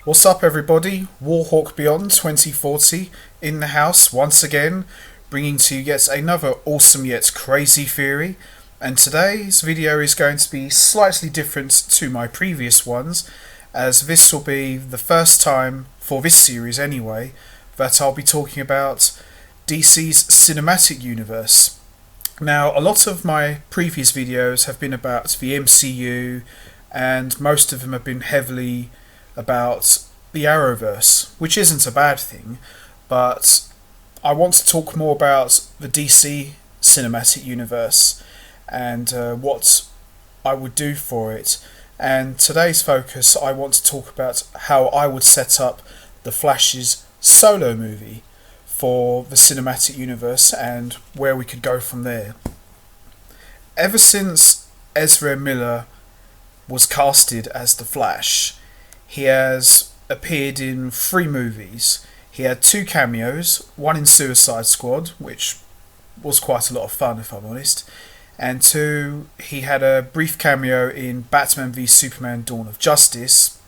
What's up, everybody? Warhawk Beyond 2040 in the house once again, bringing to you yet another awesome yet crazy theory. And today's video is going to be slightly different to my previous ones, as this will be the first time, for this series anyway, that I'll be talking about DC's cinematic universe. Now, a lot of my previous videos have been about the MCU, and most of them have been heavily about the Arrowverse, which isn't a bad thing, but I want to talk more about the DC cinematic universe and what I would do for it. And today's focus, I want to talk about how I would set up the Flash's solo movie for the cinematic universe and where we could go from there. Ever since Ezra Miller was casted as the Flash, he has appeared in 3 movies. He had 2 cameos, one in Suicide Squad, which was quite a lot of fun if I'm honest, and 2, he had a brief cameo in Batman v Superman Dawn of Justice,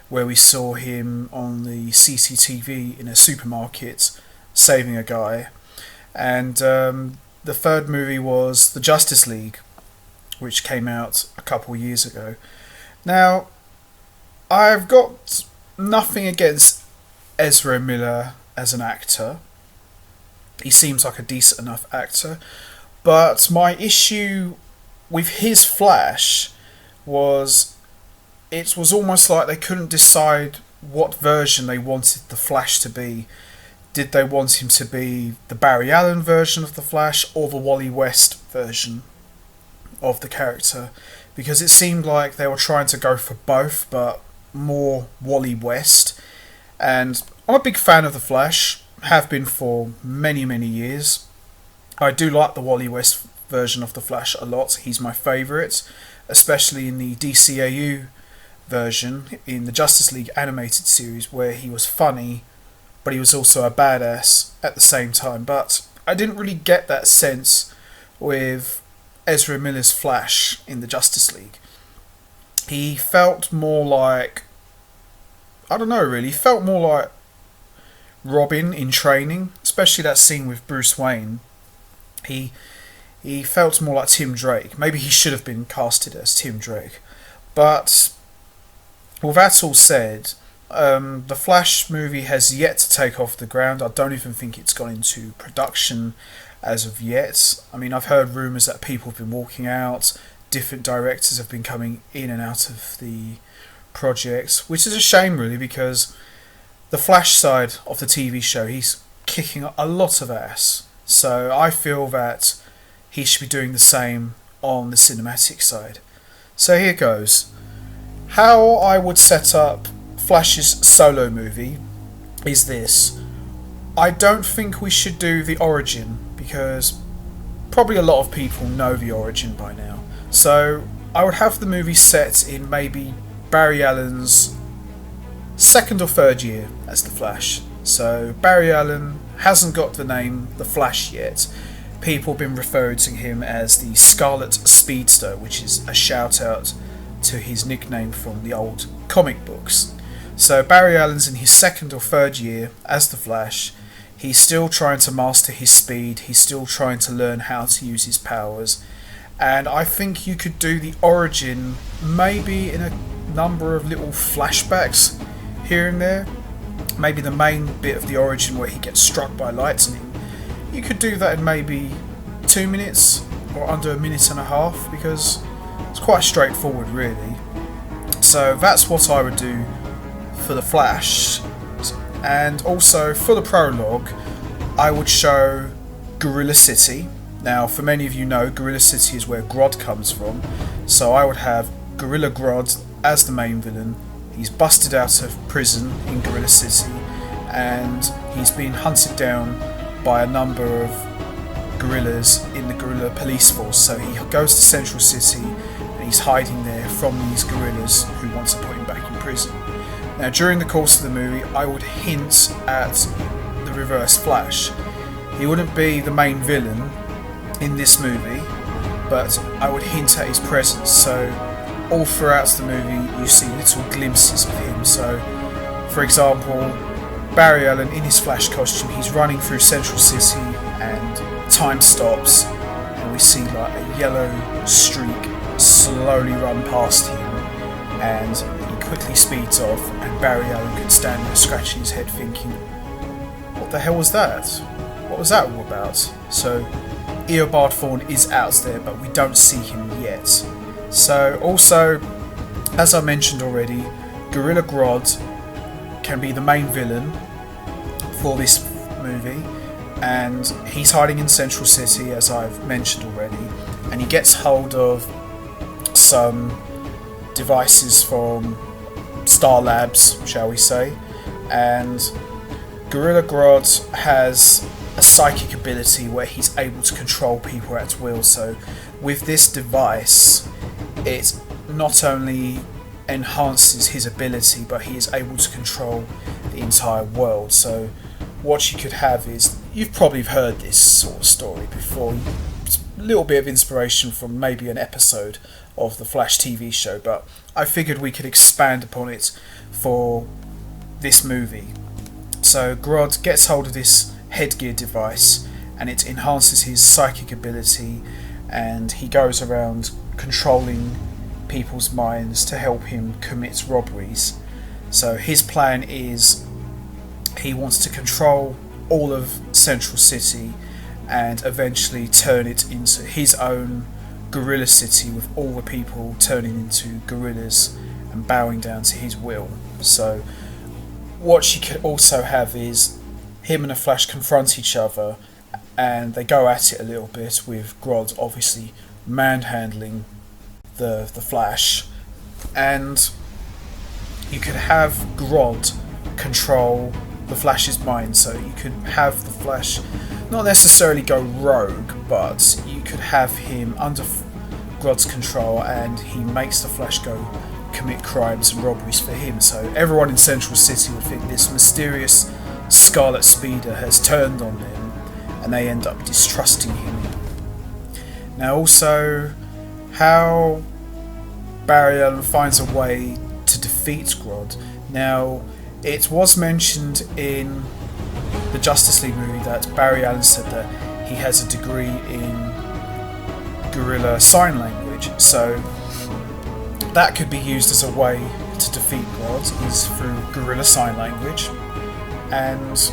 where we saw him on the CCTV in a supermarket saving a guy. And the 3rd movie was The Justice League, which came out a couple of years ago. Now, I've got nothing against Ezra Miller as an actor. He seems like a decent enough actor. But my issue with his Flash was it was almost like they couldn't decide what version they wanted the Flash to be. Did they want him to be the Barry Allen version of the Flash or the Wally West version of the character? Because it seemed like they were trying to go for both, but more Wally West. And I'm a big fan of the Flash, have been for many years. I do like the Wally West version of the Flash a lot. He's my favourite, especially in the DCEU version in the Justice League animated series, where he was funny but he was also a badass at the same time. But I didn't really get that sense with Ezra Miller's Flash in the Justice League. He felt more like, I don't know really, felt more like Robin in training, especially that scene with Bruce Wayne. He felt more like Tim Drake. Maybe he should have been casted as Tim Drake. But with that all said, the Flash movie has yet to take off the ground. I don't even think it's gone into production as of yet. I mean, I've heard rumours that people have been walking out, different directors have been coming in and out of the project, which is a shame really, because the Flash side of the TV show, he's kicking a lot of ass. So I feel that he should be doing the same on the cinematic side. So here goes. How I would set up Flash's solo movie is this. I don't think we should do the origin, because probably a lot of people know the origin by now. So I would have the movie set in maybe Barry Allen's 2nd or 3rd year as the Flash. So Barry Allen hasn't got the name The Flash yet. People have been referring to him as the Scarlet Speedster, which is a shout out to his nickname from the old comic books. So Barry Allen's in his 2nd or 3rd year as the Flash. He's still trying to master his speed. He's still trying to learn how to use his powers. And I think you could do the origin maybe in a number of little flashbacks here and there. Maybe the main bit of the origin where he gets struck by lightning. You could do that in maybe 2 minutes or under a minute and a half, because it's quite straightforward really. So that's what I would do for the Flash. And also for the prologue, I would show Gorilla City. Now, for many of you know, Gorilla City is where Grodd comes from. So I would have Gorilla Grodd as the main villain. He's busted out of prison in Gorilla City, and he's been hunted down by a number of gorillas in the gorilla police force. So he goes to Central City and he's hiding there from these gorillas who want to put him back in prison. Now, during the course of the movie, I would hint at the Reverse Flash. He wouldn't be the main villain in this movie, but I would hint at his presence. So all throughout the movie you see little glimpses of him. So, for example, Barry Allen in his Flash costume, he's running through Central City and time stops and we see like a yellow streak slowly run past him and he quickly speeds off and Barry Allen can stand there scratching his head thinking, what the hell was that? What was that all about? So Eobard Thawne is out there but we don't see him yet. So also, as I mentioned already, Gorilla Grodd can be the main villain for this movie, and he's hiding in Central City as I've mentioned already, and he gets hold of some devices from Star Labs, shall we say, and Gorilla Grodd has a psychic ability where he's able to control people at will. So with this device, it not only enhances his ability, but he is able to control the entire world. So what you could have is, you've probably heard this sort of story before, it's a little bit of inspiration from maybe an episode of the Flash TV show, but I figured we could expand upon it for this movie. So Grodd gets hold of this headgear device and it enhances his psychic ability, and he goes around controlling people's minds to help him commit robberies. So his plan is he wants to control all of Central City and eventually turn it into his own gorilla city, with all the people turning into gorillas and bowing down to his will. So what you could also have is him and the Flash confront each other and they go at it a little bit, with Grodd obviously manhandling the Flash, and you could have Grodd control the Flash's mind. So you could have the Flash not necessarily go rogue, but you could have him under Grodd's control and he makes the Flash go commit crimes and robberies for him. So everyone in Central City would think this mysterious Scarlet Speeder has turned on them and they end up distrusting him. Now also, how Barry Allen finds a way to defeat Grodd. Now, it was mentioned in the Justice League movie that Barry Allen said that he has a degree in Gorilla Sign Language, so that could be used as a way to defeat Grodd, is through Gorilla Sign Language. And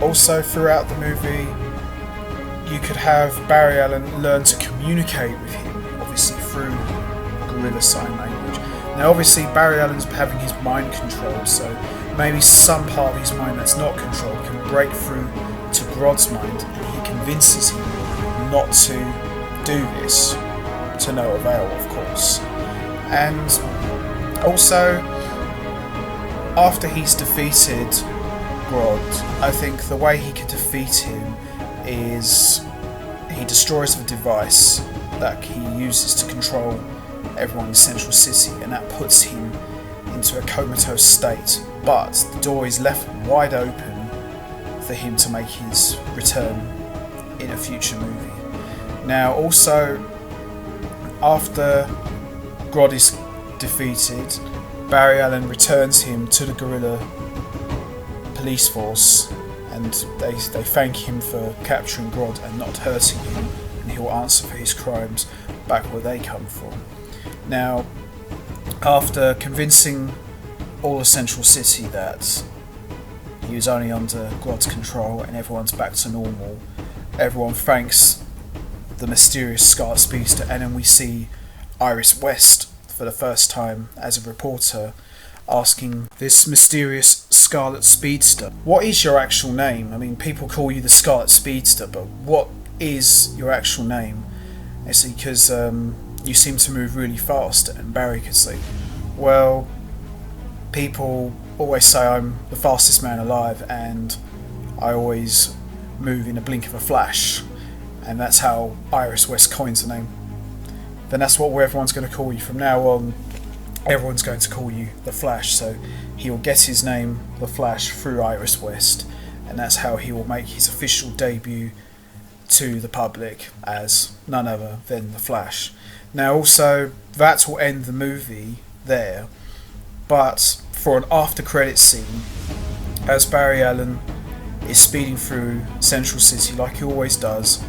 also throughout the movie, you could have Barry Allen learn to communicate with him, obviously through Gorilla Sign Language. Now obviously Barry Allen's having his mind controlled, so maybe some part of his mind that's not controlled can break through to Grodd's mind, and he convinces him not to do this, to no avail of course. And also, after he's defeated Grodd, I think the way he could defeat him is he destroys the device that he uses to control everyone in Central City, and that puts him into a comatose state, but the door is left wide open for him to make his return in a future movie. Now also, after Grodd is defeated, Barry Allen returns him to the Gorilla police force, and they thank him for capturing Grodd and not hurting him, and he'll answer for his crimes back where they come from. Now, after convincing all of Central City that he was only under Grodd's control and everyone's back to normal, everyone thanks the mysterious Scarlet Speedster, and then we see Iris West for the first time as a reporter asking this mysterious Scarlet Speedster, what is your actual name? I mean, people call you the Scarlet Speedster, but what is your actual name? It's because you seem to move really fast. And Barry could say, well, people always say I'm the fastest man alive and I always move in a blink of a flash, and that's how Iris West coins the name. Then that's what everyone's going to call you from now on. Everyone's going to call you the Flash, so he will get his name, the Flash, through Iris West, and that's how he will make his official debut to the public as none other than the Flash. Now also, that will end the movie there. But for an after credits scene, as Barry Allen is speeding through Central City like he always does,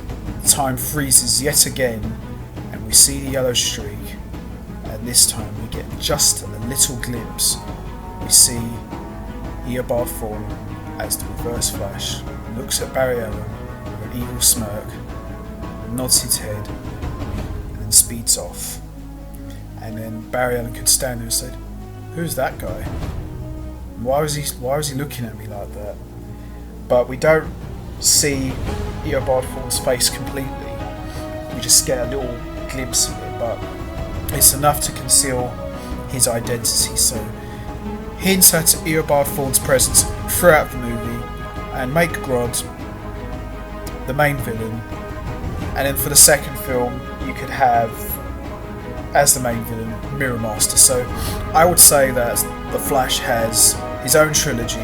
time freezes yet again, and we see the yellow streak, and this time we get just a little glimpse. We see Eobard Thawne as the Reverse Flash looks at Barry Allen with an evil smirk, nods his head, and then speeds off. And then Barry Allen could stand there and say, "Who's that guy? Why was he looking at me like that?" But we don't see Eobard Thawne's face completely. We just get a little glimpse of it, but it's enough to conceal his identity. So hints at Eobard Thawne's presence throughout the movie, and make Grodd the main villain. And then for the second film, you could have, as the main villain, Mirror Master. So I would say that the Flash has his own trilogy,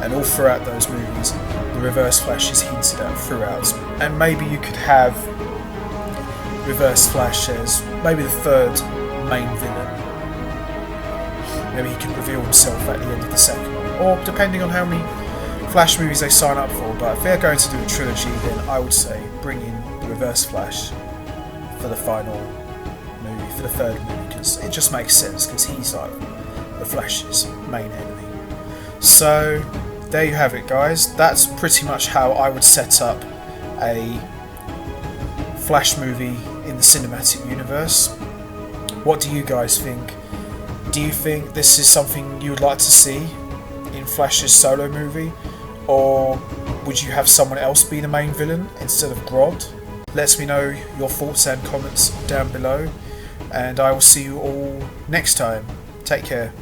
and all throughout those movies, the Reverse Flash is hinted at throughout. And maybe you could have Reverse Flash as maybe the third main villain. Maybe he could reveal himself at the end of the second one, or depending on how many Flash movies they sign up for. But if they're going to do a trilogy, then I would say bring in the Reverse Flash for the final movie, for the third movie, because it just makes sense, because he's like the Flash's main enemy. So there you have it, guys. That's pretty much how I would set up a Flash movie in the cinematic universe. What do you guys think? Do you think this is something you would like to see in Flash's solo movie, or would you have someone else be the main villain instead of Grodd? Let me know your thoughts and comments down below, and I will see you all next time. Take care.